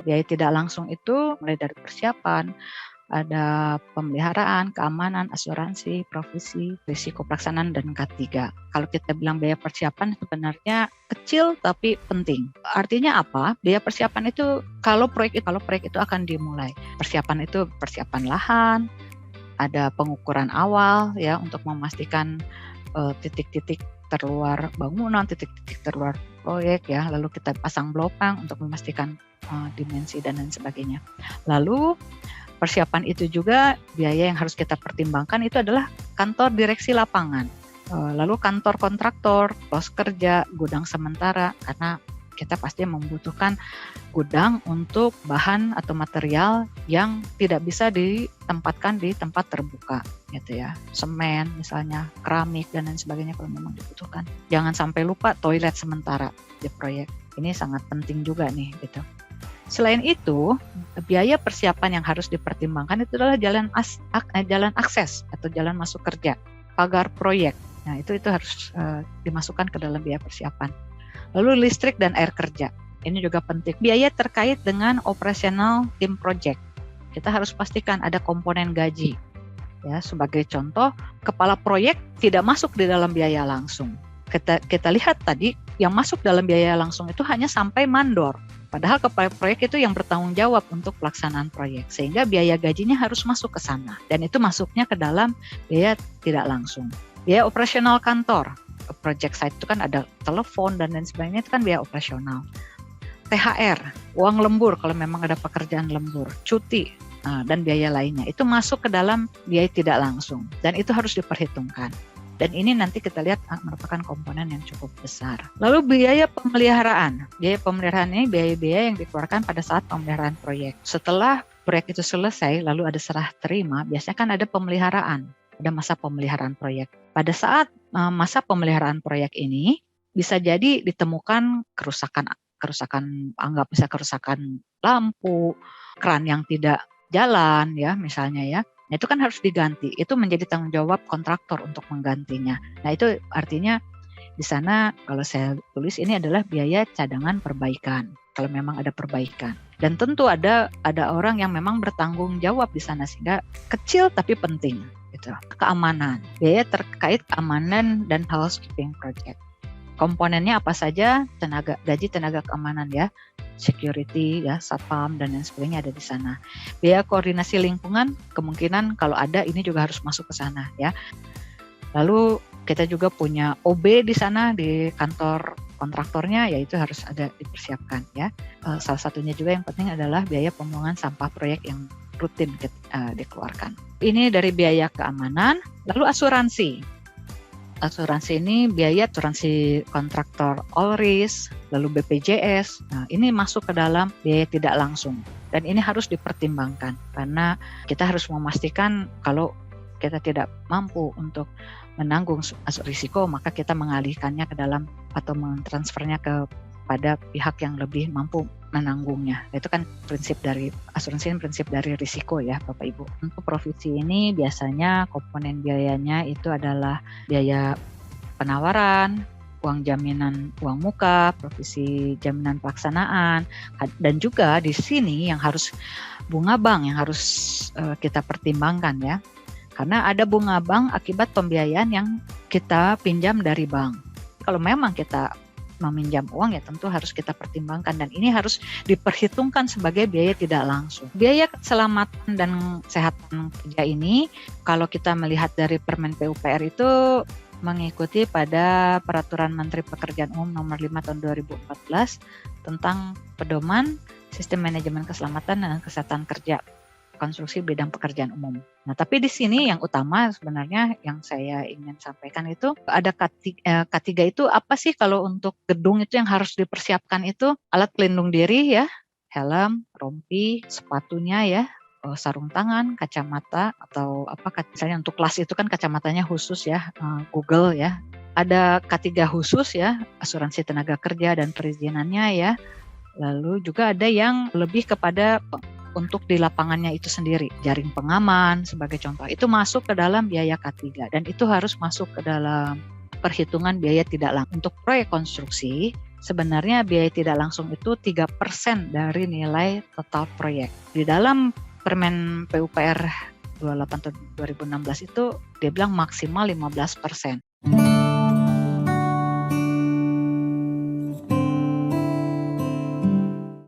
biaya tidak langsung itu mulai dari persiapan, ada pemeliharaan, keamanan, asuransi, provisi, risiko pelaksanaan, dan K3. Kalau kita bilang biaya persiapan sebenarnya kecil tapi penting. Artinya apa? Biaya persiapan itu kalau proyek itu akan dimulai. Persiapan itu persiapan lahan, ada pengukuran awal ya untuk memastikan titik-titik terluar bangunan, titik-titik terluar proyek ya. Lalu kita pasang blopang untuk memastikan dimensi dan lain sebagainya. Lalu persiapan itu juga biaya yang harus kita pertimbangkan itu adalah kantor direksi lapangan, lalu kantor kontraktor, pos kerja, gudang sementara, karena kita pasti membutuhkan gudang untuk bahan atau material yang tidak bisa ditempatkan di tempat terbuka, gitu ya. Semen misalnya, keramik dan lain sebagainya kalau memang dibutuhkan. Jangan sampai lupa toilet sementara di proyek. Ini sangat penting juga nih, gitu. Selain itu, biaya persiapan yang harus dipertimbangkan itu adalah jalan akses atau jalan masuk kerja, pagar proyek. Nah, itu harus dimasukkan ke dalam biaya persiapan. Lalu listrik dan air kerja. Ini juga penting. Biaya terkait dengan operasional tim proyek. Kita harus pastikan ada komponen gaji. Ya, sebagai contoh, kepala proyek tidak masuk di dalam biaya langsung. Kita lihat tadi yang masuk dalam biaya langsung itu hanya sampai mandor. Padahal kepala proyek itu yang bertanggung jawab untuk pelaksanaan proyek. Sehingga biaya gajinya harus masuk ke sana. Dan itu masuknya ke dalam biaya tidak langsung. Biaya operasional kantor. Project site itu kan ada telepon dan lain sebagainya, itu kan biaya operasional. THR, uang lembur kalau memang ada pekerjaan lembur. Cuti, dan biaya lainnya. Itu masuk ke dalam biaya tidak langsung. Dan itu harus diperhitungkan. Dan ini nanti kita lihat merupakan komponen yang cukup besar. Lalu biaya pemeliharaan. Biaya pemeliharaan ini biaya-biaya yang dikeluarkan pada saat pemeliharaan proyek. Setelah proyek itu selesai, lalu ada serah terima, biasanya kan ada pemeliharaan. Ada masa pemeliharaan proyek. Pada saat masa pemeliharaan proyek ini, bisa jadi ditemukan kerusakan, anggap bisa kerusakan lampu, keran yang tidak jalan ya misalnya ya. Nah, itu kan harus diganti. Itu menjadi tanggung jawab kontraktor untuk menggantinya. Nah, itu artinya di sana kalau saya tulis ini adalah biaya cadangan perbaikan. Kalau memang ada perbaikan. Dan tentu ada orang yang memang bertanggung jawab di sana sehingga kecil tapi penting gitu. Keamanan. Biaya terkait keamanan dan housekeeping project. Komponennya apa saja? Gaji tenaga keamanan ya, security ya, satpam dan lain sebagainya ada di sana. Biaya koordinasi lingkungan kemungkinan kalau ada ini juga harus masuk ke sana ya. Lalu kita juga punya OB di sana di kantor kontraktornya, yaitu harus ada dipersiapkan ya. Salah satunya juga yang penting adalah biaya pembuangan sampah proyek yang rutin dikeluarkan. Ini dari biaya keamanan. Lalu asuransi. Asuransi ini biaya asuransi kontraktor all risk, lalu BPJS. Nah, ini masuk ke dalam biaya tidak langsung. Dan ini harus dipertimbangkan karena kita harus memastikan kalau kita tidak mampu untuk menanggung risiko, maka kita mengalihkannya ke dalam atau mentransfernya kepada pihak yang lebih mampu menanggungnya. Itu kan prinsip dari asuransi, prinsip dari risiko ya Bapak Ibu. Untuk provisi ini biasanya komponen biayanya itu adalah biaya penawaran, uang jaminan uang muka, provisi jaminan pelaksanaan, dan juga di sini yang harus bunga bank yang harus kita pertimbangkan ya. Karena ada bunga bank akibat pembiayaan yang kita pinjam dari bank. Kalau memang kita meminjam uang ya tentu harus kita pertimbangkan dan ini harus diperhitungkan sebagai biaya tidak langsung. Biaya keselamatan dan kesehatan kerja ini kalau kita melihat dari Permen PUPR itu mengikuti pada Peraturan Menteri Pekerjaan Umum Nomor 5 Tahun 2014 tentang pedoman sistem manajemen keselamatan dan kesehatan kerja konstruksi bidang pekerjaan umum. Nah, tapi di sini yang utama sebenarnya yang saya ingin sampaikan itu ada K3 itu apa sih kalau untuk gedung itu yang harus dipersiapkan itu alat pelindung diri ya, helm, rompi, sepatunya ya, sarung tangan, kacamata atau apa misalnya untuk kelas itu kan kacamatanya khusus ya, Google ya. Ada K3 khusus ya, asuransi tenaga kerja dan perizinannya ya. Lalu juga ada yang lebih kepada untuk di lapangannya itu sendiri, jaring pengaman sebagai contoh, itu masuk ke dalam biaya K3 dan itu harus masuk ke dalam perhitungan biaya tidak langsung. Untuk proyek konstruksi, sebenarnya biaya tidak langsung itu 3% dari nilai total proyek. Di dalam Permen PUPR 28 tahun 2016 itu dia bilang maksimal 15%.